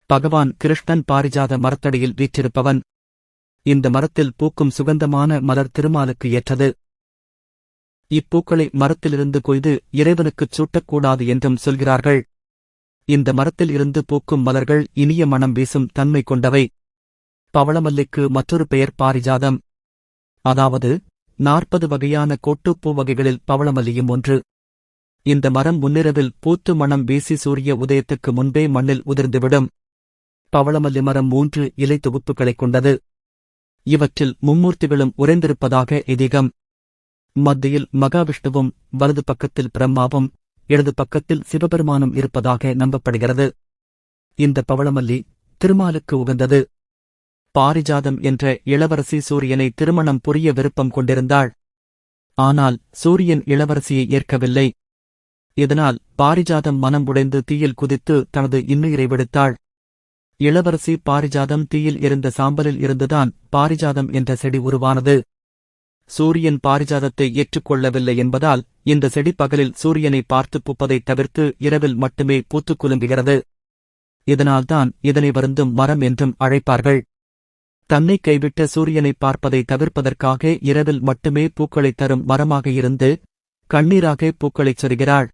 பகவான் கிருஷ்ணன் பாரிஜாத மரத்தடியில் வீற்றிருப்பவன். இந்த மரத்தில் பூக்கும் சுகந்தமான மலர் திருமாலுக்கு ஏற்றது. இப்பூக்களை மரத்திலிருந்து கொய்து இறைவனுக்குச் சூட்டக்கூடாது என்றும் சொல்கிறார்கள். இந்த மரத்தில் இருந்து பூக்கும் மலர்கள் இனிய மணம் வீசும் தன்மை கொண்டவை. பவளமல்லிக்கு மற்றொரு பெயர் பாரிஜாதம். அதாவது 40 வகையான கோட்டுப்பூ வகைகளில் பவளமல்லியும் ஒன்று. இந்த மரம் முன்னிரவில் பூத்து மணம் வீசி சூரிய உதயத்துக்கு முன்பே மண்ணில் உதிர்ந்துவிடும். பவளமல்லி மரம் 3 இலை தொகுப்புகளைக் கொண்டது. இவற்றில் மும்மூர்த்திகளும் உறைந்திருப்பதாக ஐதீகம். மத்தியில் மகாவிஷ்ணுவும், வலது பக்கத்தில் பிரம்மாவும், இடது பக்கத்தில் சிவபெருமானும் இருப்பதாக நம்பப்படுகிறது. இந்த பவளமல்லி திருமாலுக்கு உகந்தது. பாரிஜாதம் என்ற இளவரசி சூரியனை திருமணம் புரிய விருப்பம் கொண்டிருந்தாள். ஆனால் சூரியன் இளவரசியை ஏற்கவில்லை. இதனால் பாரிஜாதம் மனம் உடைந்து தீயில் குதித்து தனது இன்னுயிரை விடுத்தாள். இளவரசி பாரிஜாதம் தீயில் எரிந்த சாம்பலில் இருந்துதான் பாரிஜாதம் என்ற செடி உருவானது. சூரியன் பாரிஜாதத்தை ஏற்றுக்கொள்ளவில்லை என்பதால் இந்த செடி பகலில் சூரியனை பார்த்து பூப்பதைத் தவிர்த்து இரவில் மட்டுமே பூத்துக் குலுங்குகிறது. இதனால்தான் இதனை வருந்தும் மரம் என்றும் அழைப்பார்கள். தன்னை கைவிட்ட சூரியனை பார்ப்பதை தவிர்ப்பதற்காக இரவில் மட்டுமே பூக்களைத் தரும் மரமாக இருந்து கண்ணீராக பூக்களைச் சொரிகிறாள்.